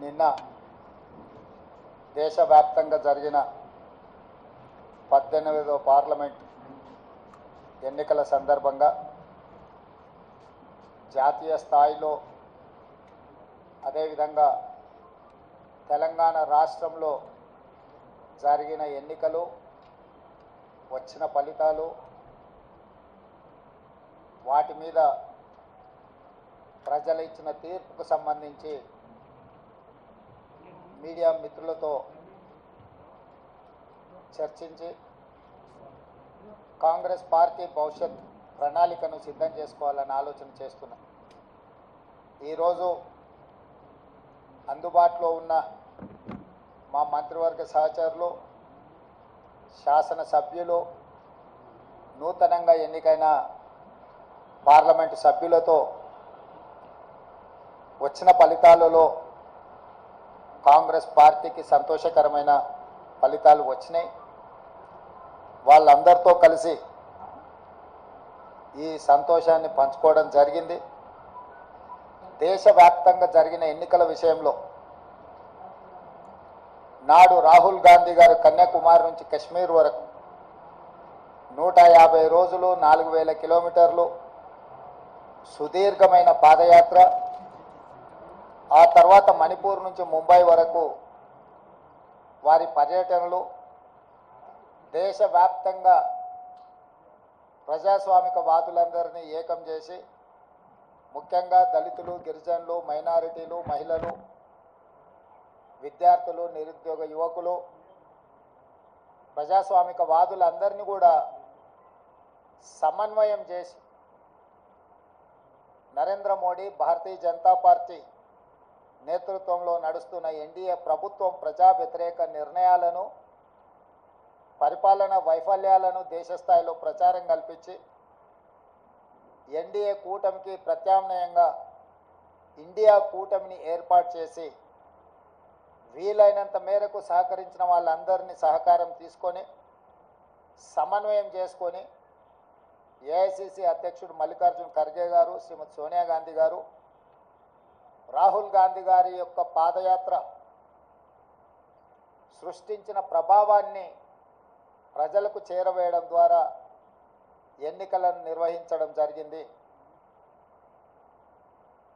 నిన్న దేశవ్యాప్తంగా జరిగిన 18వ పార్లమెంట్ ఎన్నికల సందర్భంగా జాతీయ స్థాయిలో అదేవిధంగా తెలంగాణ రాష్ట్రంలో జరిగిన ఎన్నికలు వచ్చిన ఫలితాలు వాటి మీద ప్రజలు ఇచ్చిన తీర్పుకు సంబంధించి మీడియా మిత్రులతో చర్చించి కాంగ్రెస్ పార్టీ భవిష్యత్ ప్రణాళికను సిద్ధం చేసుకోవాలని ఆలోచన చేస్తున్నాం. ఈరోజు అందుబాటులో ఉన్న మా మంత్రివర్గ సహచరులు, శాసనసభ్యులు, నూతనంగా ఎన్నికైన పార్లమెంటు సభ్యులతో వచ్చిన ఫలితాలలో కాంగ్రెస్ పార్టీకి సంతోషకరమైన ఫలితాలు వచ్చినాయి. వాళ్ళందరితో కలిసి ఈ సంతోషాన్ని పంచుకోవడం జరిగింది. దేశవ్యాప్తంగా జరిగిన ఎన్నికల విషయంలో నాడు రాహుల్ గాంధీ గారు కన్యాకుమారి నుంచి కశ్మీర్ వరకు 150 రోజులు 4000 కిలోమీటర్లు సుదీర్ఘమైన పాదయాత్ర, ఆ తర్వాత మణిపూర్ నుంచి ముంబై వరకు వారి పర్యటనలు, దేశవ్యాప్తంగా ప్రజాస్వామికవాదులందరినీ ఏకం చేసి ముఖ్యంగా దళితులు, గిరిజనులు, మైనారిటీలు, మహిళలు, విద్యార్థులు, నిరుద్యోగ యువకులు, ప్రజాస్వామికవాదులందరినీ కూడా సమన్వయం చేసి నరేంద్ర మోడీ భారతీయ జనతా పార్టీ నేతృత్వంలో నడుస్తున్న ఎన్డీఏ ప్రభుత్వం ప్రజా వ్యతిరేక నిర్ణయాలను, పరిపాలన వైఫల్యాలను దేశస్థాయిలో ప్రచారం కల్పించి ఎన్డీఏ కూటమికి ప్రత్యామ్నాయంగా ఇండియా కూటమిని ఏర్పాటు చేసి వీలైనంత మేరకు సహకరించిన వాళ్ళందరినీ సహకారం తీసుకొని సమన్వయం చేసుకొని ఏఐసిసి అధ్యక్షుడు మల్లికార్జున్ ఖర్గే గారు, శ్రీమతి సోనియా గాంధీ గారు, రాహుల్ గాంధీ గారి యొక్క పాదయాత్ర సృష్టించిన ప్రభావాన్ని ప్రజలకు చేరవేయడం ద్వారా ఎన్నికలను నిర్వహించడం జరిగింది.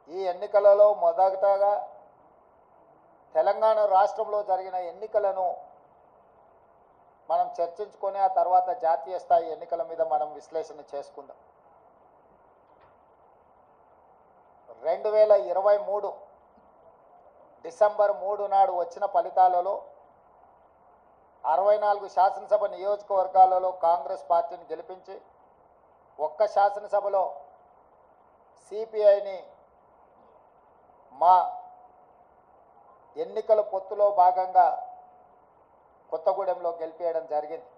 ఈ ఎన్నికలలో మొదటగా తెలంగాణ రాష్ట్రంలో జరిగిన ఎన్నికలను మనం చర్చించుకొని ఆ తర్వాత జాతీయ స్థాయి ఎన్నికల మీద మనం విశ్లేషణ చేసుకుందాం. 2023 డిసెంబర్ 3 నాడు వచ్చిన ఫలితాలలో 64 శాసనసభ నియోజకవర్గాలలో కాంగ్రెస్ పార్టీని గెలిపించి ఒక్క శాసనసభలో సిపిఐని మా ఎన్నికల పొత్తులో భాగంగా కొత్తగూడెంలో గెలిపేయడం జరిగింది.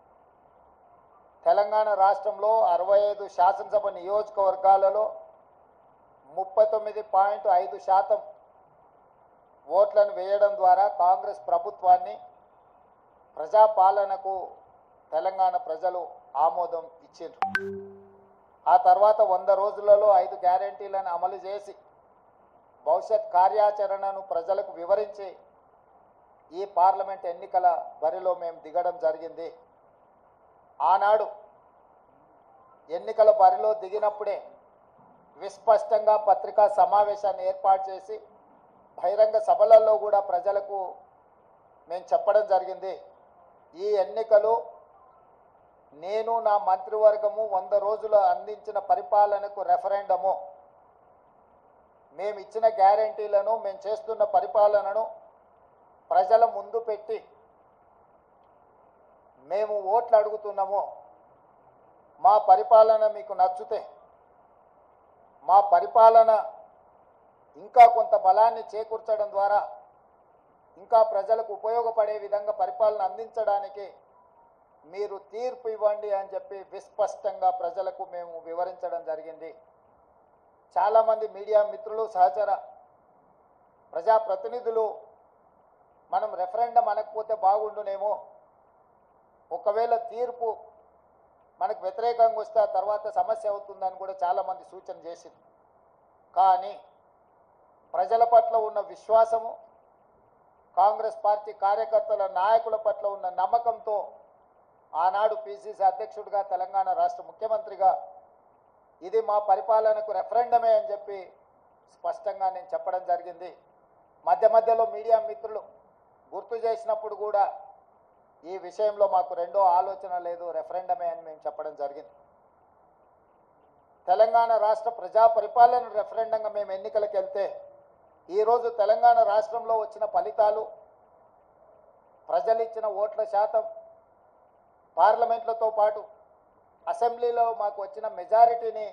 తెలంగాణ రాష్ట్రంలో 65 శాసనసభ నియోజకవర్గాలలో 39.5% ఓట్లను వేయడం ద్వారా కాంగ్రెస్ ప్రభుత్వాన్ని, ప్రజాపాలనకు తెలంగాణ ప్రజలు ఆమోదం ఇచ్చిండ్రు. ఆ తర్వాత 100 రోజులలో 5 గ్యారెంటీలను అమలు చేసి భవిష్యత్ కార్యాచరణను ప్రజలకు వివరించి ఈ పార్లమెంట్ ఎన్నికల బరిలో మేము దిగడం జరిగింది. ఆనాడు ఎన్నికల బరిలో దిగినప్పుడే విస్పష్టంగా పత్రికా సమావేశాన్ని ఏర్పాటు చేసి బహిరంగ సభలలో కూడా ప్రజలకు మేము చెప్పడం జరిగింది. ఈ ఎన్నికలు నేను నా మంత్రివర్గము 100 రోజులు అందించిన పరిపాలనకు రెఫరెండము. మేము ఇచ్చిన గ్యారెంటీలను, మేము చేస్తున్న పరిపాలనను ప్రజల ముందు పెట్టి మేము ఓట్లు అడుగుతున్నాము. మా పరిపాలన మీకు నచ్చితే, మా పరిపాలన ఇంకా కొంత బలాన్ని చేకూర్చడం ద్వారా ఇంకా ప్రజలకు ఉపయోగపడే విధంగా పరిపాలన అందించడానికి మీరు తీర్పు ఇవ్వండి అని చెప్పి విస్పష్టంగా ప్రజలకు మేము వివరించడం జరిగింది. చాలామంది మీడియా మిత్రులు, సహచర ప్రజాప్రతినిధులు మనం రెఫరెండం అనకపోతే బాగుండునేమో, ఒకవేళ తీర్పు మనకు వ్యతిరేకంగా వస్తే ఆ తర్వాత సమస్య అవుతుందని కూడా చాలామంది సూచన చేసింది. కానీ ప్రజల పట్ల ఉన్న విశ్వాసము, కాంగ్రెస్ పార్టీ కార్యకర్తల నాయకుల పట్ల ఉన్న నమ్మకంతో ఆనాడు పిసిసి అధ్యక్షుడిగా తెలంగాణ రాష్ట్ర ముఖ్యమంత్రిగా ఇది మా పరిపాలనకు రెఫరెండమే అని చెప్పి స్పష్టంగా నేను చెప్పడం జరిగింది. మధ్య మధ్యలో మీడియా మిత్రులు గుర్తు చేసినప్పుడు కూడా ఈ విషయంలో మాకు రెండో ఆలోచన లేదు, రెఫరెండమే అని మేము చెప్పడం జరిగింది. తెలంగాణ రాష్ట్ర ప్రజా పరిపాలన రెఫరెండంగా మేము ఎన్నికలకు వెళ్తే ఈరోజు తెలంగాణ రాష్ట్రంలో వచ్చిన ఫలితాలు, ప్రజలు ఇచ్చిన ఓట్ల శాతం, పార్లమెంట్లతో పాటు అసెంబ్లీలో మాకు వచ్చిన మెజారిటీని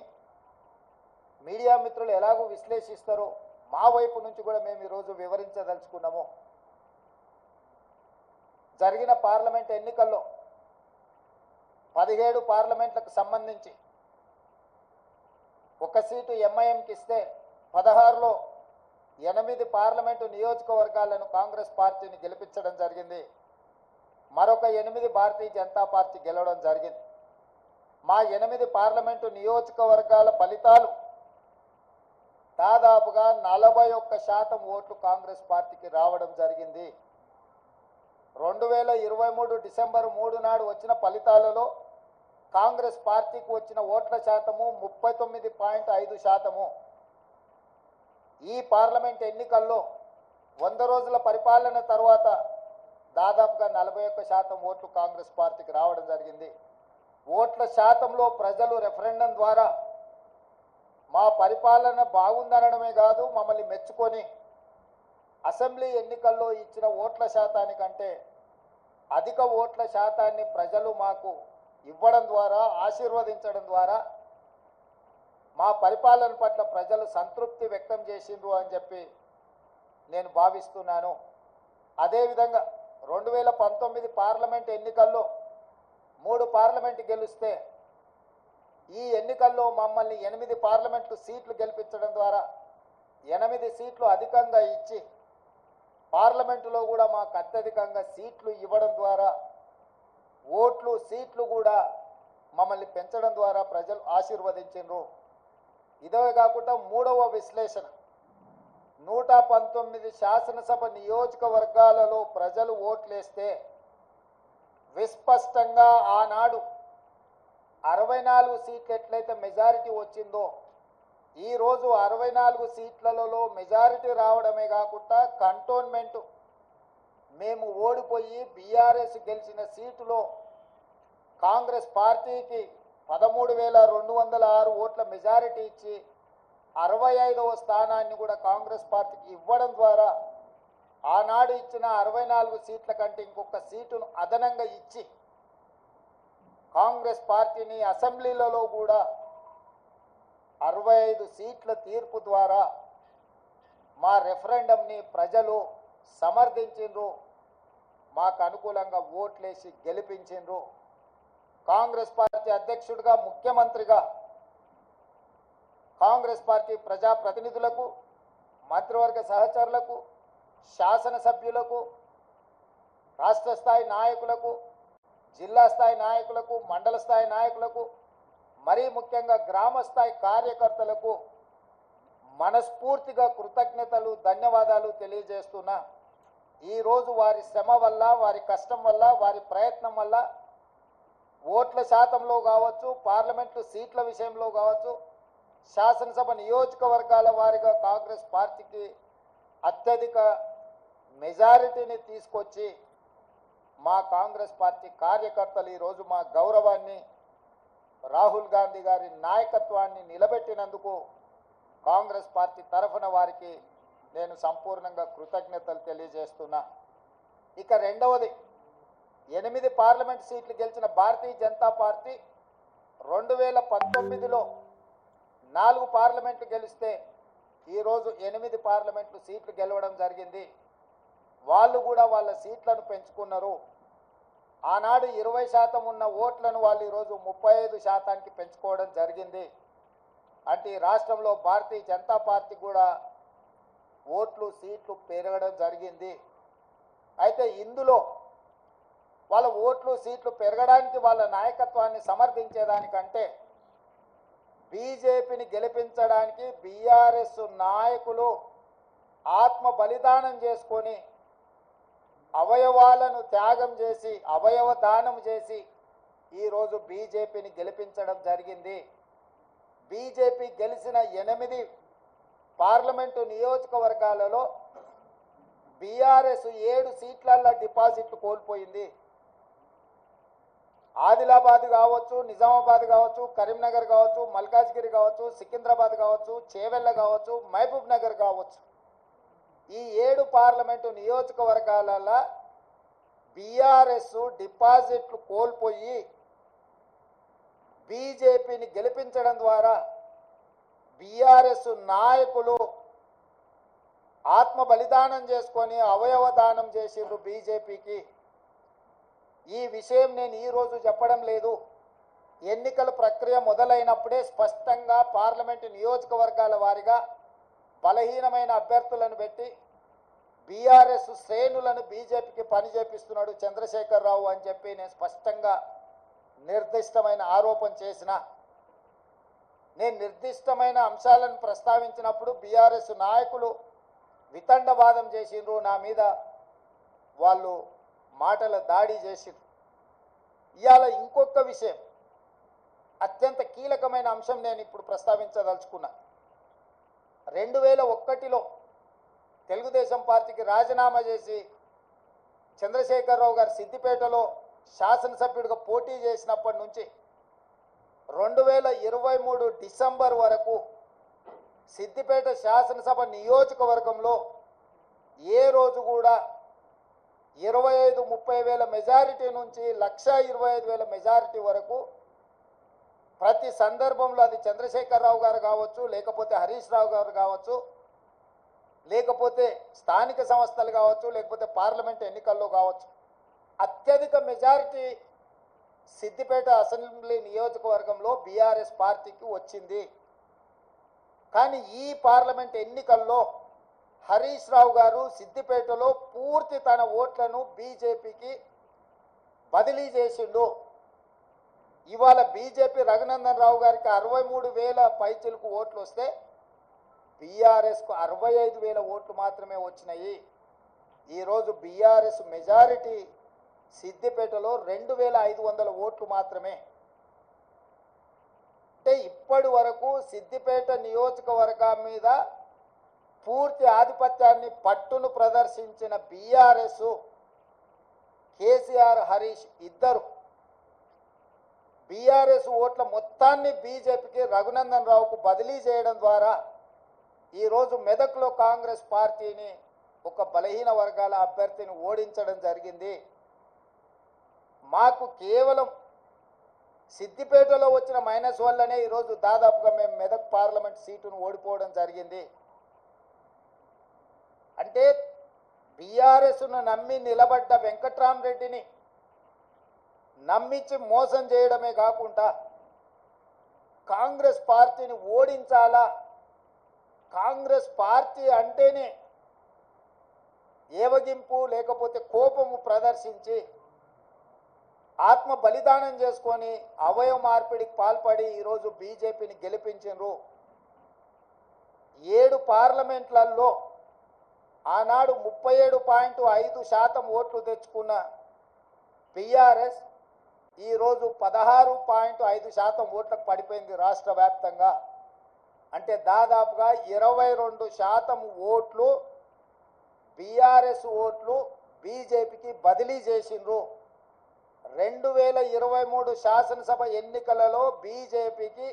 మీడియా మిత్రులు ఎలాగూ విశ్లేషిస్తారో మా వైపు నుంచి కూడా మేము ఈరోజు వివరించదలుచుకున్నాము. జరిగిన పార్లమెంట్ ఎన్నికల్లో 17 పార్లమెంట్లకు సంబంధించి ఒక సీటు ఎంఐఎంకి ఇస్తే 16లో 8 పార్లమెంటు నియోజకవర్గాలను కాంగ్రెస్ పార్టీని గెలిపించడం జరిగింది. మరొక 8 భారతీయ జనతా పార్టీ గెలవడం జరిగింది. మా 8 పార్లమెంటు నియోజకవర్గాల ఫలితాలు దాదాపుగా 41% ఓట్లు కాంగ్రెస్ పార్టీకి రావడం జరిగింది. 2023 డిసెంబర్ 3 నాడు వచ్చిన ఫలితాలలో కాంగ్రెస్ పార్టీకి వచ్చిన ఓట్ల శాతము 39.5%. ఈ పార్లమెంట్ ఎన్నికల్లో 100 రోజుల పరిపాలన తర్వాత దాదాపుగా 41% ఓట్లు కాంగ్రెస్ పార్టీకి రావడం జరిగింది. ఓట్ల శాతంలో ప్రజలు రెఫరెండం ద్వారా మా పరిపాలన బాగుందనడమే కాదు, మమ్మల్ని మెచ్చుకొని అసెంబ్లీ ఎన్నికల్లో ఇచ్చిన ఓట్ల శాతానికంటే అధిక ఓట్ల శాతాన్ని ప్రజలు మాకు ఇవ్వడం ద్వారా, ఆశీర్వదించడం ద్వారా మా పరిపాలన పట్ల ప్రజలు సంతృప్తి వ్యక్తం చేసిండ్రు అని చెప్పి నేను భావిస్తున్నాను. అదేవిధంగా 2019 పార్లమెంట్ ఎన్నికల్లో 3 పార్లమెంటు గెలిస్తే ఈ ఎన్నికల్లో మమ్మల్ని 8 పార్లమెంటు సీట్లు గెలిపించడం ద్వారా 8 సీట్లు అధికంగా ఇచ్చి పార్లమెంటులో కూడా మాకు అత్యధికంగా సీట్లు ఇవ్వడం ద్వారా ఓట్లు, సీట్లు కూడా మమ్మల్ని పెంచడం ద్వారా ప్రజలు ఆశీర్వదించారు. ఇదే కాకుండా మూడవ విశ్లేషణ, 119 శాసనసభ నియోజకవర్గాలలో ప్రజలు ఓట్లేస్తే విస్పష్టంగా ఆనాడు 64 సీట్లు ఎట్లయితే మెజారిటీ వచ్చిందో ఈరోజు 64 సీట్లలో మెజారిటీ రావడమే కాకుండా కంటోన్మెంటు మేము ఓడిపోయి బీఆర్ఎస్ గెలిచిన సీటులో కాంగ్రెస్ పార్టీకి 13,206 ఓట్ల మెజారిటీ ఇచ్చి 65వ స్థానాన్ని కూడా కాంగ్రెస్ పార్టీకి ఇవ్వడం ద్వారా ఆనాడు ఇచ్చిన 64 సీట్ల కంటే ఇంకొక సీటును అదనంగా ఇచ్చి కాంగ్రెస్ పార్టీని అసెంబ్లీలలో కూడా 65 సీట్ల తీర్పు ద్వారా మా రెఫరెండంని ప్రజలు సమర్థించిండ్రు, మాకు అనుకూలంగా ఓట్లేసి గెలిపించిండ్రు. కాంగ్రెస్ పార్టీ అధ్యక్షుడిగా, ముఖ్యమంత్రిగా కాంగ్రెస్ పార్టీ ప్రజాప్రతినిధులకు, మంత్రివర్గ సహచరులకు, శాసనసభ్యులకు, రాష్ట్ర స్థాయి నాయకులకు, జిల్లా స్థాయి నాయకులకు, మండల స్థాయి నాయకులకు, మరీ ముఖ్యంగా గ్రామ స్థాయి కార్యకర్తలకు మనస్ఫూర్తిగా కృతజ్ఞతలు, ధన్యవాదాలు తెలియజేస్తున్నా. ఈరోజు వారి శ్రమ వల్ల, వారి కష్టం వల్ల, వారి ప్రయత్నం వల్ల ఓట్ల శాతంలో కావచ్చు, పార్లమెంటు సీట్ల విషయంలో కావచ్చు, శాసనసభ నియోజకవర్గాల వారిగా కాంగ్రెస్ పార్టీకి అత్యధిక మెజారిటీని తీసుకొచ్చి మా కాంగ్రెస్ పార్టీ కార్యకర్తలు ఈరోజు మా గౌరవాన్ని, రాహుల్ గాంధీ గారి నాయకత్వాన్ని నిలబెట్టినందుకు కాంగ్రెస్ పార్టీ తరఫున వారికి నేను సంపూర్ణంగా కృతజ్ఞతలు తెలియజేస్తున్నా. ఇక రెండవది, 8 పార్లమెంట్ సీట్లు గెలిచిన భారతీయ జనతా పార్టీ 2019లో 4 పార్లమెంట్లు గెలిస్తే ఈరోజు 8 పార్లమెంట్లు సీట్లు గెలవడం జరిగింది. వాళ్ళు కూడా వాళ్ళ సీట్లను పెంచుకున్నారు. ఆనాడు 20% ఉన్న ఓట్లను వాళ్ళు ఈరోజు 35%కి పెంచుకోవడం జరిగింది. అంటే ఈ రాష్ట్రంలో భారతీయ జనతా పార్టీ కూడా ఓట్లు, సీట్లు పెరగడం జరిగింది. అయితే ఇందులో వాళ్ళ ఓట్లు, సీట్లు పెరగడానికి వాళ్ళ నాయకత్వాన్ని సమర్థించేదానికంటే బీజేపీని అవయవాలను త్యాగం చేసి అవయవ దానం చేసి ఈరోజు బీజేపీని గెలిపించడం జరిగింది. బీజేపీ గెలిచిన 8 పార్లమెంటు నియోజకవర్గాలలో బీఆర్ఎస్ 7 సీట్లల్లో డిపాజిట్లు కోల్పోయింది. ఆదిలాబాద్ కావచ్చు, నిజామాబాద్ కావచ్చు, కరీంనగర్ కావచ్చు, మల్కాజ్గిరి కావచ్చు, సికింద్రాబాద్ కావచ్చు, చేవెళ్ళ కావచ్చు, మహబూబ్ నగర్ కావచ్చు, ఈ 7 పార్లమెంటు నియోజకవర్గాలలో బీఆర్ఎస్ డిపాజిట్లు కోల్పోయి బీజేపీని గెలిపించడం ద్వారా బీఆర్ఎస్ నాయకులు ఆత్మ బలిదానం చేసుకొని అవయవ దానం చేసిండ్రు బీజేపీకి. ఈ విషయం నేను ఈరోజు చెప్పడం లేదు. ఎన్నికల ప్రక్రియ మొదలైనప్పుడే స్పష్టంగా పార్లమెంటు నియోజకవర్గాల వారీగా బలహీనమైన అభ్యర్థులను పెట్టి బీఆర్ఎస్ శ్రేణులను బీజేపీకి పనిచేపిస్తున్నాడు చంద్రశేఖరరావు అని చెప్పి నేను స్పష్టంగా నిర్దిష్టమైన ఆరోపణ చేసిన. నేను నిర్దిష్టమైన అంశాలను ప్రస్తావించినప్పుడు బీఆర్ఎస్ నాయకులు వితండవాదం చేసిండ్రు, నా మీద వాళ్ళు మాటల దాడి చేసిండ్రు. ఇవాళ ఇంకొక విషయం, అత్యంత కీలకమైన అంశం నేను ఇప్పుడు ప్రస్తావించదలుచుకున్నా. 2001లో తెలుగుదేశం పార్టీకి రాజీనామా చేసి చంద్రశేఖరరావు గారు సిద్దిపేటలో శాసనసభ్యుడిగా పోటీ చేసినప్పటి నుంచి 2023 డిసెంబర్ వరకు సిద్దిపేట శాసనసభ నియోజకవర్గంలో ఏ రోజు కూడా 25-30 వేల మెజారిటీ నుంచి 1,25,000 మెజారిటీ వరకు ప్రతి సందర్భంలో అది చంద్రశేఖరరావు గారు కావచ్చు, లేకపోతే హరీష్ రావు గారు కావచ్చు, లేకపోతే స్థానిక సంస్థలు కావచ్చు, లేకపోతే పార్లమెంట్ ఎన్నికల్లో కావచ్చు, అత్యధిక మెజారిటీ సిద్దిపేట అసెంబ్లీ నియోజకవర్గంలో బీఆర్ఎస్ పార్టీకి వచ్చింది. కానీ ఈ పార్లమెంట్ ఎన్నికల్లో హరీష్ రావు గారు సిద్దిపేటలో పూర్తి తన ఓట్లను బీజేపీకి బదిలీ చేసిండు. ఇవాళ బీజేపీ రఘునందన్ రావు గారికి 63,000 పైచిలకు ఓట్లు వస్తే బీఆర్ఎస్కు 65,000 ఓట్లు మాత్రమే వచ్చినాయి. ఈరోజు బీఆర్ఎస్ మెజారిటీ సిద్దిపేటలో 2,500 ఓట్లు మాత్రమే. అంటే ఇప్పటి వరకు సిద్దిపేట నియోజకవర్గం మీద పూర్తి ఆధిపత్యాన్ని పట్టును ప్రదర్శించిన బీఆర్ఎస్, కేసీఆర్, హరీష్ ఇద్దరు బీఆర్ఎస్ ఓట్ల మొత్తాన్ని బీజేపీకి రఘునందన్ రావుకు బదిలీ చేయడం ద్వారా ఈరోజు మెదక్లో కాంగ్రెస్ పార్టీని ఒక బలహీన వర్గాల అభ్యర్థిని ఓడించడం జరిగింది. మాకు కేవలం సిద్దిపేటలో వచ్చిన మైనస్ వల్లనే ఈరోజు దాదాపుగా మేము మెదక్ పార్లమెంట్ సీటును ఓడిపోవడం జరిగింది. అంటే బీఆర్ఎస్ను నమ్మి నిలబడ్డ వెంకట్రామరెడ్డిని నమ్మించి మోసం చేయడమే కాకుండా కాంగ్రెస్ పార్టీని ఓడించాలా, కాంగ్రెస్ పార్టీ అంటేనే ఏవగింపు లేకపోతే కోపము ప్రదర్శించి ఆత్మ బలిదానం చేసుకొని అవయవ మార్పిడికి పాల్పడి ఈరోజు బీజేపీని గెలిపించారు. 7 పార్లమెంట్లలో ఆనాడు 37.5% ఓట్లు తెచ్చుకున్న బీఆర్ఎస్ ఈరోజు 16.5% ఓట్లకు పడిపోయింది రాష్ట్ర వ్యాప్తంగా. అంటే దాదాపుగా 22% ఓట్లు బీఆర్ఎస్ ఓట్లు బీజేపీకి బదిలీ చేసిండ్రు. 2023 శాసనసభ ఎన్నికలలో బీజేపీకి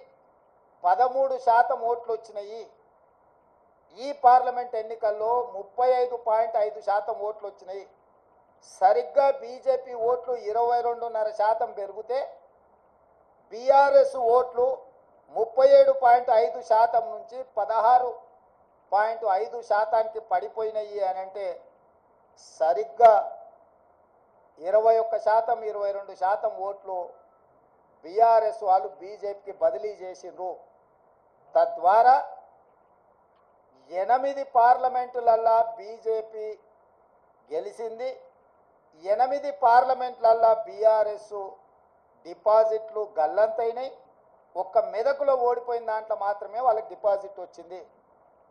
13% ఓట్లు వచ్చినాయి. ఈ పార్లమెంట్ ఎన్నికల్లో 35.5% ఓట్లు వచ్చినాయి. సరిగ్గా బీజేపీ ఓట్లు 22.5% పెరిగితే బీఆర్ఎస్ ఓట్లు 37.5% నుంచి 16.5%కి పడిపోయినాయి అని అంటే సరిగ్గా 21%, 22% ఓట్లు బీఆర్ఎస్ వాళ్ళు బీజేపీకి బదిలీ చేసిండ్రు. తద్వారా 8 పార్లమెంటులల్లా బీజేపీ గెలిచింది. 8 పార్లమెంట్లల్లా బీఆర్ఎస్ డిపాజిట్లు గల్లంతైనాయి. ఒక్క మెదకులో ఓడిపోయిన దాంట్లో మాత్రమే వాళ్ళకి డిపాజిట్ వచ్చింది.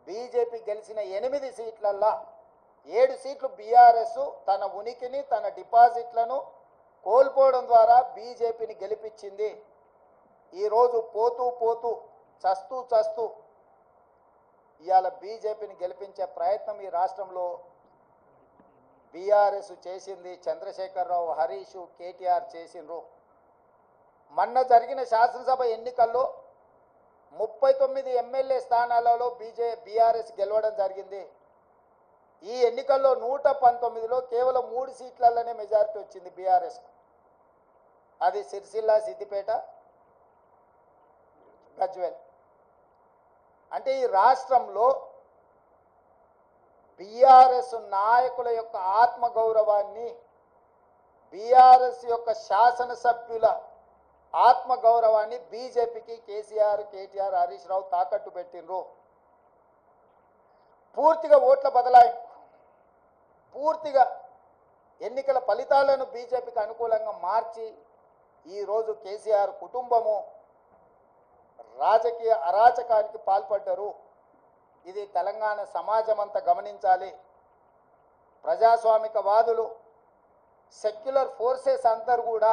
బీజేపీ గెలిచిన 8 సీట్లల్లా 7 సీట్లు బీఆర్ఎస్ తన ఉనికిని తన డిపాజిట్లను కోల్పోవడం ద్వారా బీజేపీని గెలిపించింది. ఈరోజు పోతూ పోతూ చస్తూ చస్తూ ఇవాళ బీజేపీని గెలిపించే ప్రయత్నం ఈ రాష్ట్రంలో బీఆర్ఎస్ చేసింది. చంద్రశేఖరరావు, హరీష్, కేటీఆర్ చేసిండ్రు. మొన్న జరిగిన శాసనసభ ఎన్నికల్లో 39 ఎమ్మెల్యే స్థానాలలో బీఆర్ఎస్ గెలవడం జరిగింది. ఈ ఎన్నికల్లో 119లో కేవలం 3 సీట్లలోనే మెజారిటీ వచ్చింది బీఆర్ఎస్. అది సిరిసిల్ల, సిద్దిపేట, గజ్వేల్. అంటే ఈ రాష్ట్రంలో బీఆర్ఎస్ నాయకుల యొక్క ఆత్మగౌరవాన్ని, బీఆర్ఎస్ యొక్క శాసనసభ్యుల ఆత్మగౌరవాన్ని బీజేపీకి కేసీఆర్, కేటీఆర్, హరీష్ రావు తాకట్టు పెట్టిండ్రు. పూర్తిగా ఓట్ల బదలాయింపు, పూర్తిగా ఎన్నికల ఫలితాలను బీజేపీకి అనుకూలంగా మార్చి ఈరోజు కేసీఆర్ కుటుంబము రాజకీయ అరాచకానికి పాల్పడ్డారు. ఇది తెలంగాణ సమాజం అంతా గమనించాలి. ప్రజాస్వామికవాదులు, సెక్యులర్ ఫోర్సెస్ అందరూ కూడా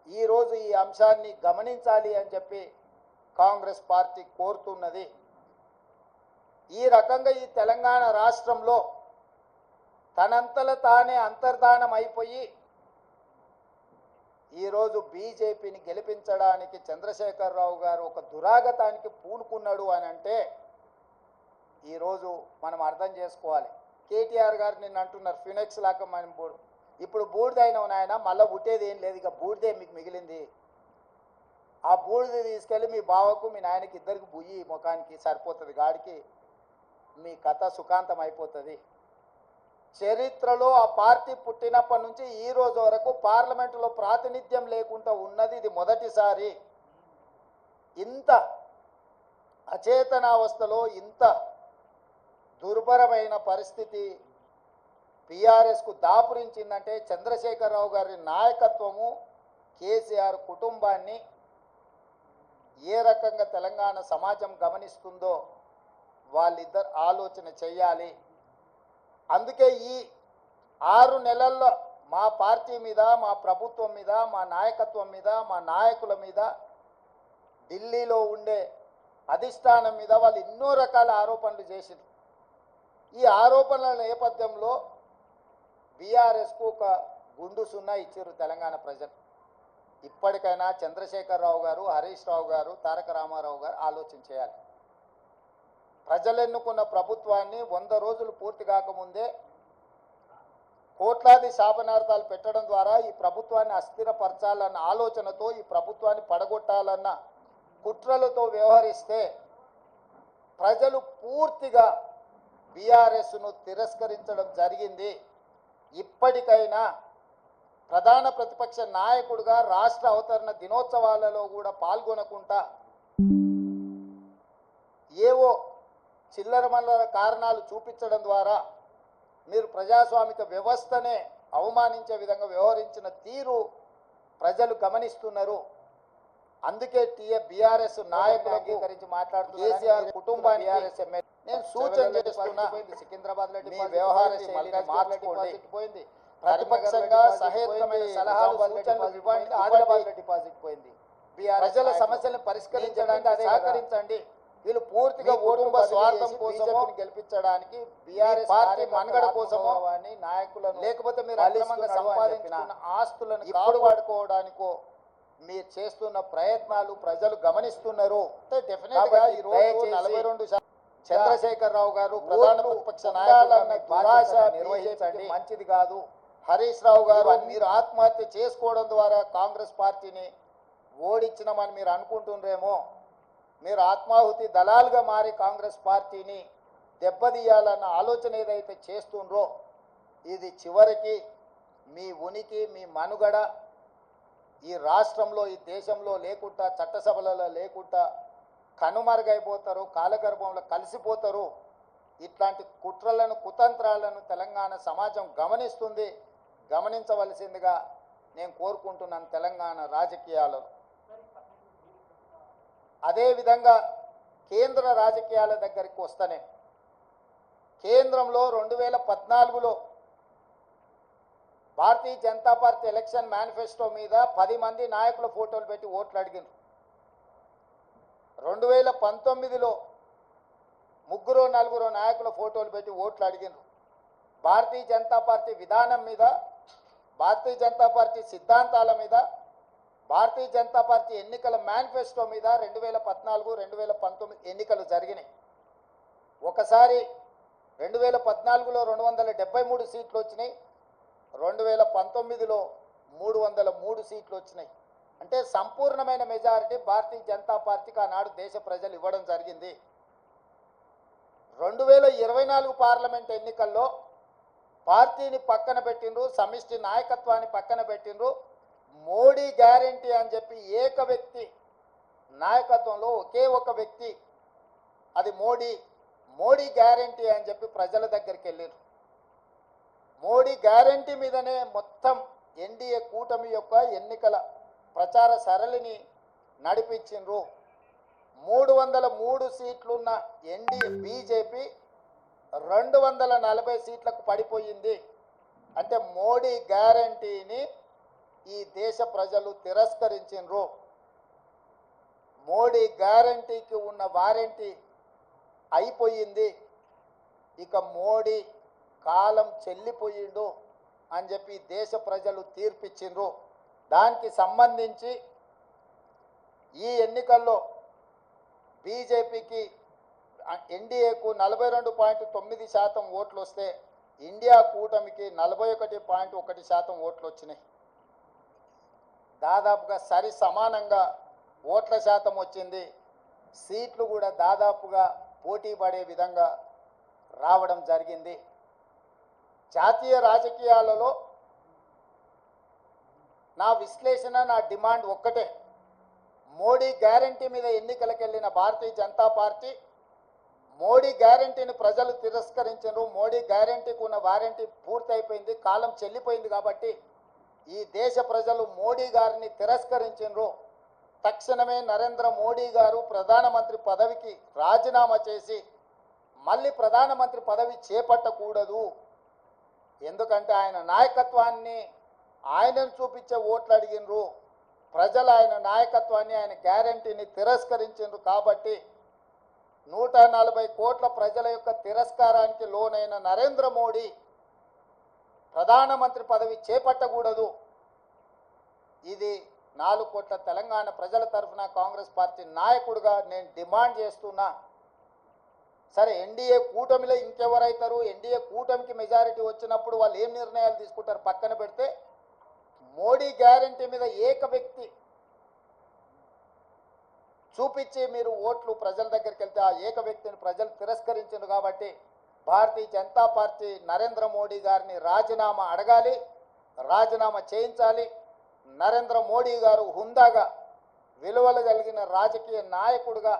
ఈరోజు ఈ అంశాన్ని గమనించాలి అని చెప్పి కాంగ్రెస్ పార్టీ కోరుతున్నది. ఈ రకంగా ఈ తెలంగాణ రాష్ట్రంలో తనంతల తానే అంతర్ధానం అయిపోయి ఈరోజు బీజేపీని గెలిపించడానికి చంద్రశేఖరరావు గారు ఒక దురాగతానికి పూనుకున్నాడు అని అంటే ఈరోజు మనం అర్థం చేసుకోవాలి. కేటీఆర్ గారు నిన్న అంటున్నారు ఫినెక్స్ లాగా మనం ఇప్పుడు బూడిదైన నాయన మళ్ళీ పుట్టేది ఏం లేదు, ఇక బూడిదే మీకు మిగిలింది. ఆ బూడిద తీసుకెళ్ళి మీ బావకు మీ నాయనకి ఇద్దరికి బుయ్యి ముఖానికి సరిపోతుంది, గాడికి మీ కథ సుఖాంతం అయిపోతుంది. చరిత్రలో ఆ పార్టీ పుట్టినప్పటి నుంచి ఈ రోజు వరకు పార్లమెంటులో ప్రాతినిధ్యం లేకుండా ఉన్నది ఇది మొదటిసారి. ఇంత అచేతనావస్థలో ఇంత దుర్భరమైన పరిస్థితి బీఆర్ఎస్కు దాపురించిందంటే చంద్రశేఖరరావు గారి నాయకత్వము, కేసీఆర్ కుటుంబాన్ని ఏ రకంగా తెలంగాణ సమాజం గమనిస్తుందో వాళ్ళిద్దరు ఆలోచన చెయ్యాలి. అందుకే ఈ 6 నెలల్లో మా పార్టీ మీద, మా ప్రభుత్వం మీద, మా నాయకత్వం మీద, మా నాయకుల మీద, ఢిల్లీలో ఉండే అధిష్టానం మీద వాళ్ళు ఎన్నో రకాల ఆరోపణలు చేసింది. ఈ ఆరోపణల నేపథ్యంలో బీఆర్ఎస్కు ఒక గుండు సున్నా ఇచ్చారు తెలంగాణ ప్రజలు. ఇప్పటికైనా చంద్రశేఖరరావు గారు, హరీష్ రావు గారు, తారక రామారావు గారు ఆలోచన చేయాలి. ప్రజలు ఎన్నుకున్న ప్రభుత్వాన్ని 100 రోజులు పూర్తి కాకముందే కోట్లాది శాపనార్థాలు పెట్టడం ద్వారా ఈ ప్రభుత్వాన్ని అస్థిరపరచాలన్న ఆలోచనతో, ఈ ప్రభుత్వాన్ని పడగొట్టాలన్న కుట్రలతో వ్యవహరిస్తే ప్రజలు పూర్తిగా బీఆర్ఎస్ను తిరస్కరించడం జరిగింది. ఇప్పటికైనా ప్రధాన ప్రతిపక్ష నాయకుడిగా రాష్ట్ర అవతరణ దినోత్సవాలలో కూడా పాల్గొనకుండా ఏవో చిల్లర మల్లర కారణాలు చూపించడం ద్వారా మీరు ప్రజాస్వామిక వ్యవస్థనే అవమానించే విధంగా వ్యవహరించిన తీరు ప్రజలు గమనిస్తున్నారు. అందుకే బీఆర్ఎస్ నాయకులకు కేసీఆర్ కుటుంబానికి నేను సూచన చేస్తున్నా, సికింద్రాబాద్ లో మీ వ్యవహార శైలిని మార్చుకోండి. ప్రతిపక్షంగా సహేతుకమైన సలహాలు సూచనలు ఇవ్వండి. ఆదిలాబాద్ లో డిపాజిట్ పోయింది. ప్రజల సమస్యలను పరిష్కరించడానికి సహకరించండి. వీళ్ళు పూర్తిగా కుటుంబ స్వార్థం కోసం గెలిపించడానికి బీఆర్ఎస్ పార్టీ మనుగడ కోసమో నాయకులను, లేకపోతే మీరు అక్రమంగా సంపాదించుకున్న ఆస్తులను కాపాడుకోవడానికో మీరు చేస్తున్న ప్రయత్నాలు ప్రజలు గమనిస్తున్నారు. డెఫినెట్ గా ఈ రోజు 42 చంద్రశేఖరరావు గారు ప్రధాన ప్రతిపక్ష నాయకులన్న దురాశ నిర్వహించండి, మంచిది కాదు. హరీష్ రావు గారు మీరు ఆత్మహత్య చేసుకోవడం ద్వారా కాంగ్రెస్ పార్టీని ఓడించినామని మీరు అనుకుంటుండ్రేమో. మీరు ఆత్మాహుతి దళాలుగా మారి కాంగ్రెస్ పార్టీని దెబ్బతీయాలన్న ఆలోచన ఏదైతే చేస్తుండ్రో ఇది చివరికి మీ ఉనికి, మీ మనుగడ ఈ రాష్ట్రంలో, ఈ దేశంలో లేకుండా, చట్టసభలలో లేకుండా కనుమరుగైపోతారు, కాలగర్భంలో కలిసిపోతారు. ఇట్లాంటి కుట్రలను, కుతంత్రాలను తెలంగాణ సమాజం గమనిస్తుంది. గమనించవలసిందిగా నేను కోరుకుంటున్నాను తెలంగాణ రాజకీయాలలో. అదేవిధంగా కేంద్ర రాజకీయాల దగ్గరికి వస్తేనే కేంద్రంలో 2014లో Bharatiya Janata party election manifesto మీద 10 మంది నాయకుల ఫోటోలు పెట్టి ఓట్లు అడిగారు. 2019లో 3-4 నాయకుల ఫోటోలు పెట్టి ఓట్లు అడిగారు. భారతీయ జనతా పార్టీ విధానం మీద, భారతీయ జనతా పార్టీ సిద్ధాంతాల మీద, భారతీయ జనతా పార్టీ ఎన్నికల మేనిఫెస్టో మీద 2014, 2019 ఎన్నికలు జరిగినాయి. ఒకసారి 2014లో 273 సీట్లు వచ్చినాయి, 2019లో 303 సీట్లు వచ్చినాయి. అంటే సంపూర్ణమైన మెజారిటీ భారతీయ జనతా పార్టీకి ఆనాడు దేశ ప్రజలు ఇవ్వడం జరిగింది. 2024 పార్లమెంట్ ఎన్నికల్లో పార్టీని పక్కన పెట్టిండ్రు, సమిష్టి నాయకత్వాన్ని పక్కన పెట్టిండ్రు. మోడీ గ్యారంటీ అని చెప్పి ఏక వ్యక్తి నాయకత్వంలో ఒకే ఒక వ్యక్తి, అది మోడీ గ్యారంటీ అని చెప్పి ప్రజల దగ్గరికి వెళ్ళారు. మోడీ గ్యారంటీ మీదనే మొత్తం ఎన్డీఏ కూటమి యొక్క ఎన్నికల ప్రచార సరళిని నడిపించిండ్రు. 303 సీట్లున్న ఎన్డీఏ బీజేపీ 240 సీట్లకు పడిపోయింది. అంటే మోడీ గ్యారంటీని ఈ దేశ ప్రజలు తిరస్కరించిండ్రు. మోడీ గ్యారంటీకి ఉన్న వారంటీ అయిపోయింది. ఇక మోడీ కాలం చెల్లిపోయిండు అని చెప్పి దేశ ప్రజలు తీర్పిచ్చిండ్రు. దానికి సంబంధించి ఈ ఎన్నికల్లో బీజేపీకి ఎన్డీఏకు 42.9% ఓట్లు వస్తే ఇండియా కూటమికి 41.1% ఓట్లు వచ్చినాయి. దాదాపుగా సరి సమానంగా ఓట్ల శాతం వచ్చింది. సీట్లు కూడా దాదాపుగా పోటీ పడే విధంగా రావడం జరిగింది. జాతీయ రాజకీయాలలో నా విశ్లేషణ, నా డిమాండ్ ఒక్కటే. మోడీ గ్యారంటీ మీద ఎన్నికలకు వెళ్ళిన భారతీయ జనతా పార్టీ మోడీ గ్యారంటీని ప్రజలు తిరస్కరించారు. మోడీ గ్యారంటీకి ఉన్న వారంటీ పూర్తయిపోయింది, కాలం చెల్లిపోయింది. కాబట్టి ఈ దేశ ప్రజలు మోడీ గారిని తిరస్కరించారు. తక్షణమే నరేంద్ర మోడీ గారు ప్రధానమంత్రి పదవికి రాజీనామా చేసి మళ్ళీ ప్రధానమంత్రి పదవి చేపట్టకూడదు. ఎందుకంటే ఆయన నాయకత్వాన్ని, ఆయనను చూపించే ఓట్లు అడిగినరు. ప్రజలు ఆయన నాయకత్వాన్ని, ఆయన గ్యారంటీని తిరస్కరించారు. కాబట్టి 140 కోట్ల ప్రజల యొక్క తిరస్కారానికి లోనైన నరేంద్ర మోడీ ప్రధానమంత్రి పదవి చేపట్టకూడదు. ఇది 4 కోట్ల తెలంగాణ ప్రజల తరఫున కాంగ్రెస్ పార్టీ నాయకుడిగా నేను డిమాండ్ చేస్తున్నా. సరే, ఎన్డీఏ కూటమిలో ఇంకెవరైతారు? ఎన్డీఏ కూటమికి మెజారిటీ వచ్చినప్పుడు వాళ్ళు ఏం నిర్ణయాలు తీసుకుంటారు పక్కన పెడితే, మోడీ గ్యారంటీ మీద ఏక వ్యక్తి చూపించి మీరు ఓట్లు ప్రజల దగ్గరికి వెళ్తే ఆ ఏక వ్యక్తిని ప్రజలు తిరస్కరించారు. కాబట్టి భారతీయ జనతా పార్టీ నరేంద్ర మోడీ గారిని రాజీనామా అడగాలి, రాజీనామా చేయించాలి. నరేంద్ర మోడీ గారు హుందాగా, విలువలు కలిగిన రాజకీయ నాయకుడిగా,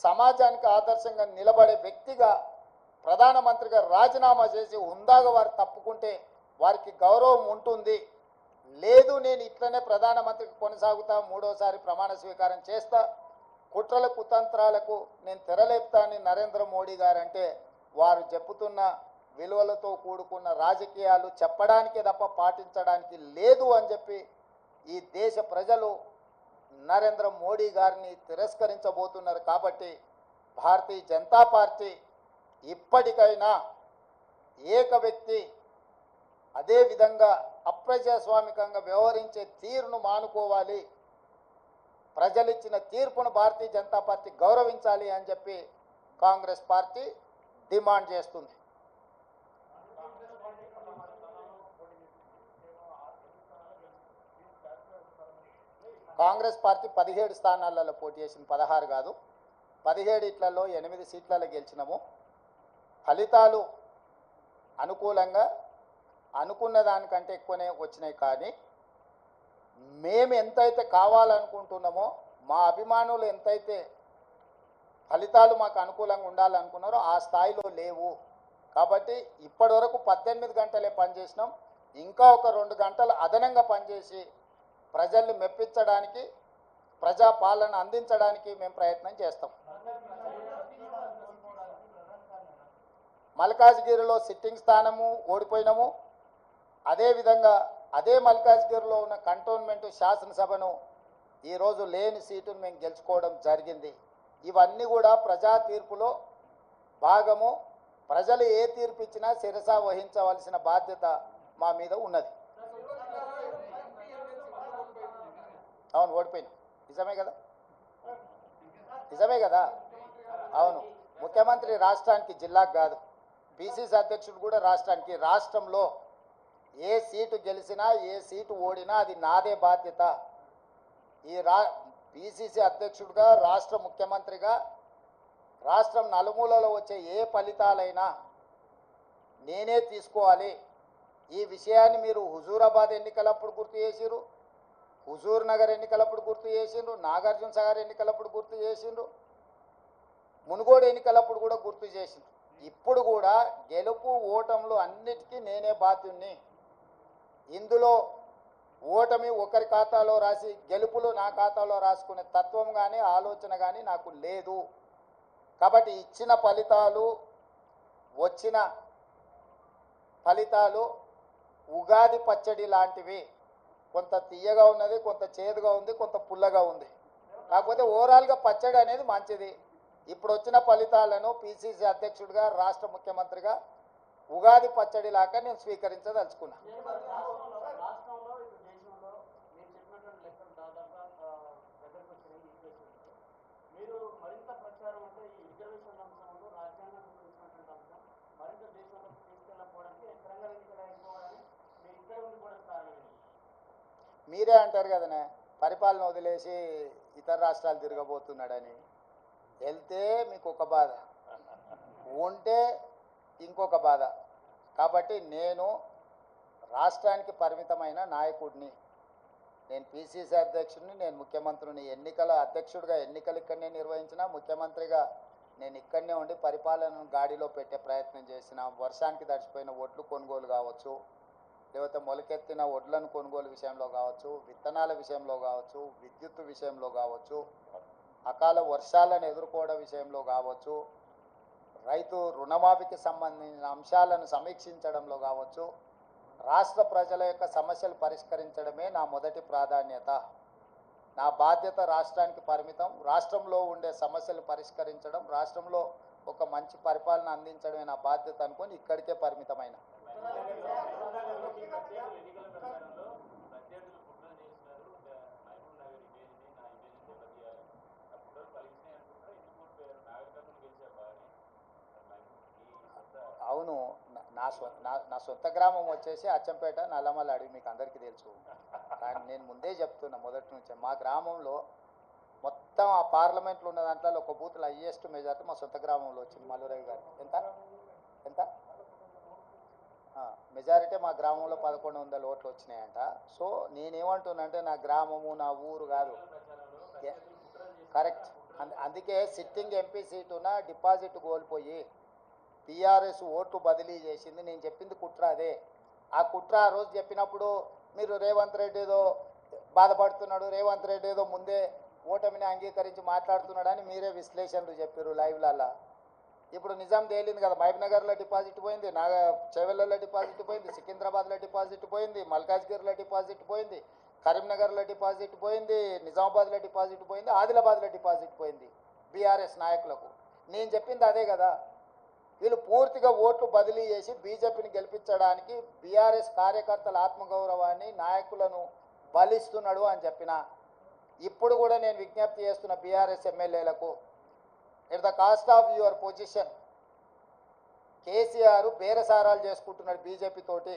సమాజానికి ఆదర్శంగా నిలబడే వ్యక్తిగా ప్రధానమంత్రిగా రాజీనామా చేసి హుందాగా వారు తప్పుకుంటే వారికి గౌరవం ఉంటుంది. లేదు, నేను ఇట్లనే ప్రధానమంత్రికి కొనసాగుతా, 3వసారి ప్రమాణ స్వీకారం చేస్తా, కుట్రల కుతంత్రాలకు నేను తెరలేపుతానని నరేంద్ర మోడీ గారు అంటే, వారు చెప్పుతున్న విలువలతో కూడుకున్న రాజకీయాలు చెప్పడానికే తప్ప పాటించడానికి లేదు అని చెప్పి ఈ దేశ ప్రజలు నరేంద్ర మోడీ గారిని తిరస్కరించబోతున్నారు. కాబట్టి భారతీయ జనతా పార్టీ ఇప్పటికైనా ఏక వ్యక్తి, అదేవిధంగా అప్రజాస్వామికంగా వ్యవహరించే తీరును మానుకోవాలి. ప్రజలిచ్చిన తీర్పును భారతీయ జనతా పార్టీ గౌరవించాలి అని చెప్పి కాంగ్రెస్ పార్టీ డిమాండ్ చేస్తుంది. కాంగ్రెస్ పార్టీ 17 స్థానాలలో పోటీ చేసింది, 16 కాదు. 17 ఇట్లలో 8 సీట్లలో గెలిచినాము. ఫలితాలు అనుకూలంగా అనుకున్న దానికంటే ఎక్కువనే వచ్చినాయి. కానీ మేము ఎంతైతే కావాలనుకుంటున్నామో, మా అభిమానులు ఎంతైతే ఫలితాలు మాకు అనుకూలంగా ఉండాలనుకున్నారో ఆ స్థాయిలో లేవు. కాబట్టి ఇప్పటి వరకు 18 గంటలే పనిచేసినాం. ఇంకా ఒక 2 గంటలు అదనంగా పనిచేసి ప్రజల్ని మెప్పించడానికి, ప్రజాపాలన అందించడానికి మేము ప్రయత్నం చేస్తాం. మల్కాజ్గిరిలో సిట్టింగ్ స్థానము ఓడిపోయినాము. అదేవిధంగా అదే మల్కాజ్గిరిలో ఉన్న కంటోన్మెంట్ శాసనసభను ఈరోజు లేని సీటును మేము గెలుచుకోవడం జరిగింది. ఇవన్నీ కూడా ప్రజా తీర్పులో భాగము. ప్రజలు ఏ తీర్పు ఇచ్చినా శిరస వహించవలసిన బాధ్యత మా మీద ఉన్నది. అవును, ఓడిపోయినాం. నిజమే కదా, నిజమే కదా. అవును, ముఖ్యమంత్రి రాష్ట్రానికి, జిల్లాకు కాదు. పిసిసి అధ్యక్షుడు కూడా రాష్ట్రానికి. రాష్ట్రంలో ఏ సీటు గెలిచినా ఏ సీటు ఓడినా అది నాదే బాధ్యత. ఈ పిసిసి అధ్యక్షుడిగా, రాష్ట్ర ముఖ్యమంత్రిగా రాష్ట్రం నలుమూలలో వచ్చే ఏ ఫలితాలైనా నేనే తీసుకోవాలి. ఈ విషయాన్ని మీరు హుజూరాబాద్ ఎన్నికలప్పుడు గుర్తు చేసిరు, హుజూర్ నగర్ ఎన్నికలప్పుడు గుర్తు చేసిండ్రు, నాగార్జున సాగర్ ఎన్నికలప్పుడు గుర్తు చేసిండ్రు, మునుగోడు ఎన్నికలప్పుడు కూడా గుర్తు చేసిండ్రు. ఇప్పుడు కూడా గెలుపు ఓటములు అన్నిటికీ నేనే బాధ్యుణ్ణి. ఇందులో ఓటమి ఒకరి ఖాతాలో రాసి గెలుపులు నా ఖాతాలో రాసుకునే తత్వం కానీ ఆలోచన కానీ నాకు లేదు. కాబట్టి ఇచ్చిన ఫలితాలు, వచ్చిన ఫలితాలు ఉగాది పచ్చడి లాంటివి. కొంత తీయగా ఉన్నది, కొంత చేదుగా ఉంది, కొంత పుల్లగా ఉంది. కాకపోతే ఓవరాల్గా పచ్చడి అనేది మంచిది. ఇప్పుడు వచ్చిన ఫలితాలను పిసిసి అధ్యక్షుడిగా, రాష్ట్ర ముఖ్యమంత్రిగా ఉగాది పచ్చడి లాగా నేను స్వీకరించదలుచుకున్నా. మీరే అంటారు కదనే, పరిపాలన వదిలేసి ఇతర రాష్ట్రాలు తిరగబోతున్నాడని. వెళ్తే మీకు ఒక బాధ, ఉంటే ఇంకొక బాధ. కాబట్టి నేను రాష్ట్రానికి పరిమితమైన నాయకుడిని. నేను పిసిసి అధ్యక్షుడిని, నేను ముఖ్యమంత్రిని. ఎన్నికల అధ్యక్షుడిగా ఎన్నికలు ఇక్కడనే నిర్వహించిన, ముఖ్యమంత్రిగా నేను ఇక్కడనే ఉండి పరిపాలనను గాడిలో పెట్టే ప్రయత్నం చేసిన. వర్షానికి తడిచిపోయిన ఒడ్లు కొనుగోలు కావచ్చు, లేకపోతే మొలకెత్తిన ఒడ్లను కొనుగోలు విషయంలో కావచ్చు, విత్తనాల విషయంలో కావచ్చు, విద్యుత్ విషయంలో కావచ్చు, అకాల వర్షాలను ఎదుర్కోవడం విషయంలో కావచ్చు, రైతు రుణమాఫీకి సంబంధించిన అంశాలను సమీక్షించడంలో కావచ్చు, రాష్ట్ర ప్రజల యొక్క సమస్యలు పరిష్కరించడమే నా మొదటి ప్రాధాన్యత. నా బాధ్యత రాష్ట్రానికి పరిమితం. రాష్ట్రంలో ఉండే సమస్యలు పరిష్కరించడం, రాష్ట్రంలో ఒక మంచి పరిపాలన అందించడమే నా బాధ్యత అనుకొని ఇక్కడికే పరిమితమైన. అవును, నా సొంత గ్రామం వచ్చేసి అచ్చంపేట, నల్లమల్ల అడవి, మీకు అందరికీ తెలుసు. కానీ నేను ముందే చెప్తున్నా మొదటి నుంచే, మా గ్రామంలో మొత్తం ఆ పార్లమెంట్లో ఉన్న దాంట్లో ఒక బూత్లో హైయెస్ట్ మెజార్టీ మా సొంత గ్రామంలో వచ్చింది. మల్లురావు గారు ఎంత ఎంత మెజారిటీ మా గ్రామంలో 1100 ఓట్లు వచ్చినాయంట. సో నేనేమంటున్నానంటే నా గ్రామము, నా ఊరు కాదు. కరెక్ట్. అందుకే సిట్టింగ్ ఎంపీ సీటున డిపాజిట్ కోల్పోయి టీఆర్ఎస్ ఓట్లు బదిలీ చేసింది. నేను చెప్పింది కుట్ర అదే. ఆ కుట్ర ఆ రోజు చెప్పినప్పుడు మీరు రేవంత్ రెడ్డి ఏదో బాధపడుతున్నాడు, రేవంత్ రెడ్డి ఏదో ముందే ఓటమిని అంగీకరించి మాట్లాడుతున్నాడని మీరే విశ్లేషణలు చెప్పారు లైవ్లలో. ఇప్పుడు నిజాం తేలింది కదా, మహబూబ్నగర్లో డిపాజిట్ పోయింది, చేవెళ్ళలో డిపాజిట్ పోయింది, సికింద్రాబాద్లో డిపాజిట్ పోయింది, మల్కాజ్గిరిలో డిపాజిట్ పోయింది, కరీంనగర్లో డిపాజిట్ పోయింది, నిజామాబాద్లో డిపాజిట్ పోయింది, ఆదిలాబాద్లో డిపాజిట్ పోయింది బీఆర్ఎస్ నాయకులకు. నేను చెప్పింది అదే కదా. వీళ్ళు పూర్తిగా ఓట్లు బదిలీ చేసి బీజేపీని గెలిపించడానికి బీఆర్ఎస్ కార్యకర్తల ఆత్మగౌరవాన్ని, నాయకులను బలిస్తున్నాడు అని చెప్పిన. ఇప్పుడు కూడా నేను విజ్ఞప్తి చేస్తున్న బీఆర్ఎస్ ఎమ్మెల్యేలకు, at the cost of your position KCR బేరసారాలు చేసుకుంటున్నాడు బీజేపీ తోటి.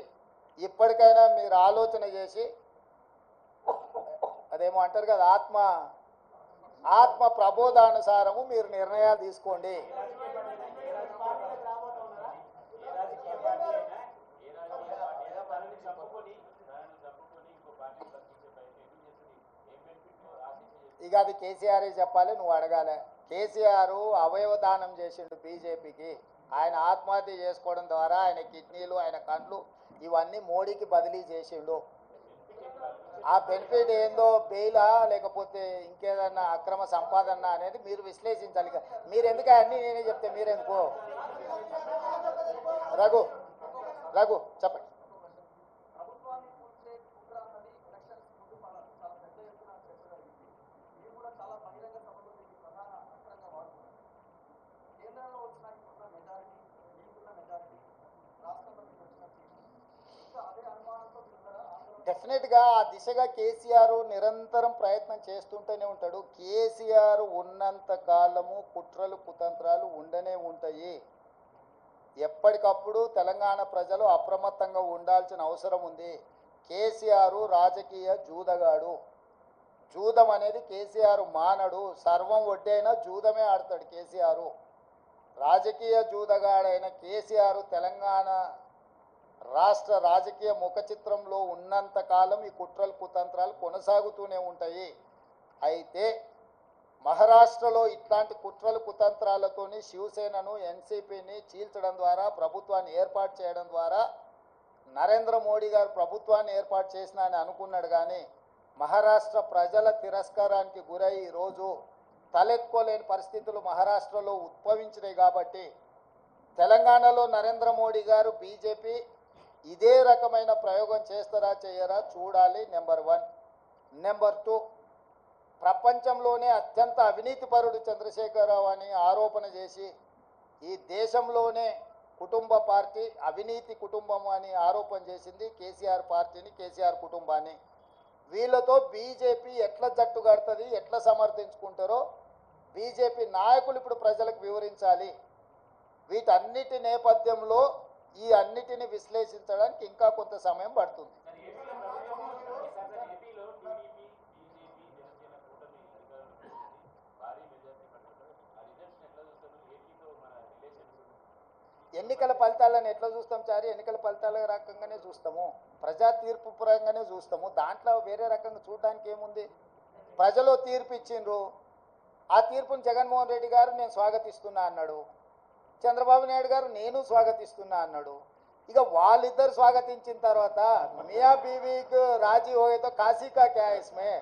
ఇప్పటికైనా మీరు ఆలోచన చేసి, అదేమో అంటారు కదా, ఆత్మ ప్రబోధానుసారము మీరు నిర్ణయాలు తీసుకోండి. ఇక అది కేసీఆర్ చెప్పాలి, నువ్వు అడగాలి. కేసీఆర్ అవయవ దానం చేసిండు బీజేపీకి. ఆయన ఆత్మహత్య చేసుకోవడం ద్వారా ఆయన కిడ్నీలు, ఆయన కండ్లు ఇవన్నీ మోడీకి బదిలీ చేసిండు. ఆ బెనిఫిట్ ఏందో, బెయిలా లేకపోతే ఇంకేదన్నా అక్రమ సంపాదన అనేది మీరు విశ్లేషించాలి. మీరు ఎందుకు అన్నీ నేనే చెప్తే మీరెందుకు? రఘు రఘు చెప్పండి. డెఫినెట్గా ఆ దిశగా కేసీఆర్ నిరంతరం ప్రయత్నం చేస్తుంటూనే ఉంటాడు. కేసీఆర్ ఉన్నంత కాలము కుట్రలు కుతంత్రాలు ఉండనే ఉంటాయి. ఎప్పటికప్పుడు తెలంగాణ ప్రజలు అప్రమత్తంగా ఉండాల్సిన అవసరం ఉంది. కేసీఆర్ రాజకీయ జూదగాడు. జూదం అనేది కేసీఆర్ మానడు. సర్వం ఒడ్డైనా జూదమే ఆడతాడు కేసీఆర్. రాజకీయ జూదగాడైన కేసీఆర్ తెలంగాణ రాష్ట్ర రాజకీయ ముఖ చిత్రంలో ఉన్నంత కాలం ఈ కుట్రలు కుతంత్రాలు కొనసాగుతూనే ఉంటాయి. అయితే మహారాష్ట్రలో ఇట్లాంటి కుట్రలు కుతంత్రాలతోని శివసేనను ఎన్సీపీని చీల్చడం ద్వారా ప్రభుత్వాన్ని ఏర్పాటు చేయడం ద్వారా నరేంద్ర మోడీ గారు ప్రభుత్వాన్ని ఏర్పాటు చేసిన అని అనుకున్నాడు. కానీ మహారాష్ట్ర ప్రజల తిరస్కారానికి గురై ఈరోజు తలెత్తుకోలేని పరిస్థితులు మహారాష్ట్రలో ఉద్భవించినాయి. కాబట్టి తెలంగాణలో నరేంద్ర మోడీ గారు బీజేపీ ఇదే రకమైన ప్రయోగం చేస్తారా చేయరా చూడాలి. నెంబర్ 1. నెంబర్ 2, ప్రపంచంలోనే అత్యంత అవినీతిపరుడు చంద్రశేఖరరావు అని ఆరోపణ చేసి ఈ దేశంలోనే కుటుంబ పార్టీ అవినీతి కుటుంబం అని ఆరోపణ చేసింది కేసీఆర్ పార్టీని, కేసీఆర్ కుటుంబాన్ని. వీళ్ళతో బీజేపీ ఎట్లా జట్టు కడుతుంది, ఎట్లా సమర్థించుకుంటారో బీజేపీ నాయకులు ఇప్పుడు ప్రజలకు వివరించాలి. వీటన్నిటి నేపథ్యంలో ఈ అన్నిటిని విశ్లేషించడానికి ఇంకా కొంత సమయం పడుతుంది. ఎన్నికల ఫలితాలను ఎట్లా చూస్తాం చారి? ఎన్నికల ఫలితాల రకంగానే చూస్తాము, ప్రజా తీర్పు పరంగానే చూస్తాము. దాంట్లో వేరే రకంగా చూడడానికి ఏముంది? ప్రజలు తీర్పు ఇచ్చిండ్రు. ఆ తీర్పును జగన్మోహన్ రెడ్డి గారు నేను స్వాగతిస్తున్నా అన్నాడు. చంద్రబాబు నాయుడు గారు నేను స్వాగతిస్తున్నా అన్నాడు. ఇక వాళ్ళిద్దరు స్వాగతించిన తర్వాత మియా బీవీకి రాజీ హోయేతో కాశీ కా క్యా ఇస్మే?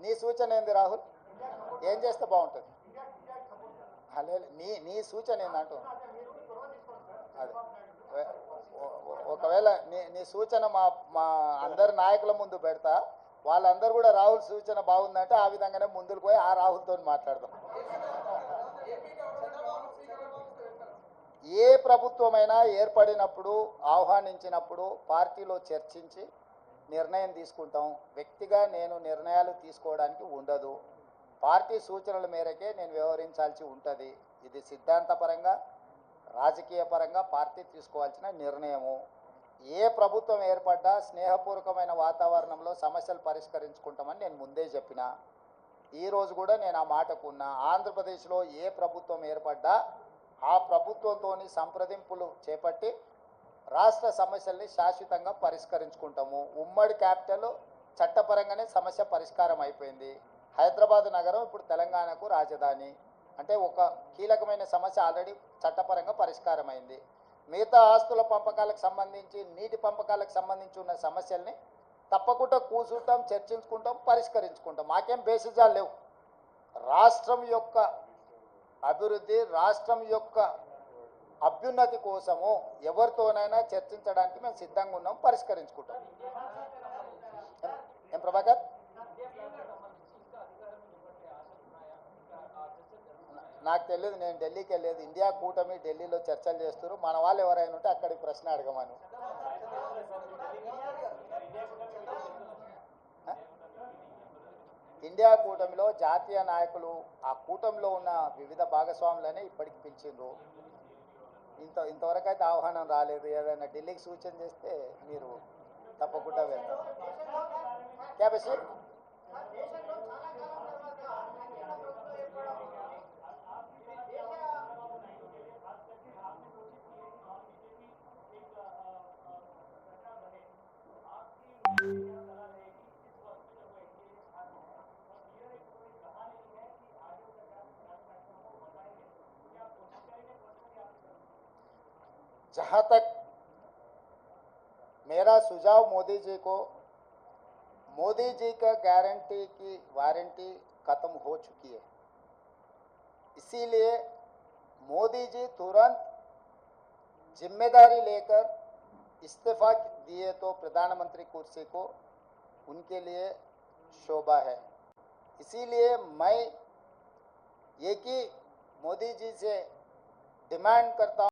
నీ సూచన ఏంది రాహుల్? ఏం చేస్తే బాగుంటుంది? నీ సూచన ఏందంటూ అదే ఒకవేళ నీ సూచన మా అందరి నాయకుల ముందు పెడతా, వాళ్ళందరూ కూడా రాహుల్ సూచన బాగుందంటే ఆ విధంగానే ముందుకు పోయి ఆ రాహుల్తో మాట్లాడదాం. ఏ ప్రభుత్వమైనా ఏర్పడినప్పుడు ఆహ్వానించినప్పుడు పార్టీలో చర్చించి నిర్ణయం తీసుకుంటాం. వ్యక్తిగా నేను నిర్ణయాలు తీసుకోవడానికి ఉండదు. పార్టీ సూచనల మేరకే నేను వ్యవహరించాల్సి ఉంటుంది. ఇది సిద్ధాంతపరంగా రాజకీయ పరంగా పార్టీ తీసుకోవాల్సిన నిర్ణయము. ఏ ప్రభుత్వం ఏర్పడ్డా స్నేహపూర్వకమైన వాతావరణంలో సమస్యలు పరిష్కరించుకుంటామని నేను ముందే చెప్పిన. ఈరోజు కూడా నేను ఆ మాటకున్నా. ఆంధ్రప్రదేశ్లో ఏ ప్రభుత్వం ఏర్పడ్డా ఆ ప్రభుత్వంతో సంప్రదింపులు చేపట్టి రాష్ట్ర సమస్యల్ని శాశ్వతంగా పరిష్కరించుకుంటాము. ఉమ్మడి క్యాపిటల్ చట్టపరంగానే సమస్య పరిష్కారం అయిపోయింది. హైదరాబాద్ నగరం ఇప్పుడు తెలంగాణకు రాజధాని అంటే ఒక కీలకమైన సమస్య ఆల్రెడీ చట్టపరంగా పరిష్కారం అయింది. మిగతా ఆస్తుల పంపకాలకు సంబంధించి నీటి పంపకాలకు సంబంధించి ఉన్న సమస్యల్ని తప్పకుండా కూర్చుంటాం, చర్చించుకుంటాం, పరిష్కరించుకుంటాం. మాకేం బేసిజాలు లేవు. రాష్ట్రం యొక్క అభివృద్ధి, రాష్ట్రం యొక్క అభ్యున్నతి కోసము ఎవరితోనైనా చర్చించడానికి మేము సిద్ధంగా ఉన్నాం, పరిష్కరించుకుంటాం. ఏం ప్రభాకర్? నాకు తెలియదు, నేను ఢిల్లీకి వెళ్ళలేదు. ఇండియా కూటమి ఢిల్లీలో చర్చలు చేస్తారు. మన వాళ్ళు ఎవరైనా ఉంటే అక్కడికి ప్రశ్న అడగమను. ఇండియా కూటమిలో జాతీయ నాయకులు ఆ కూటమిలో ఉన్న వివిధ భాగస్వాములనే ఇప్పటికి పిలిచిండ్రు. ఇంతవరకు అయితే ఆహ్వానం రాలేదు. ఏదైనా ఢిల్లీకి సూచన చేస్తే మీరు తప్పకుండా వెళ్తారు. క్యాబేసి जहां तक मेरा सुझाव मोदी जी को, मोदी जी का गारंटी की वारंटी खत्म हो चुकी है, इसीलिए मोदी जी तुरंत जिम्मेदारी लेकर इस्तीफा दिए तो प्रधानमंत्री कुर्सी को उनके लिए शोभा है। इसीलिए मैं एक ही मोदी जी से डिमांड करता हूं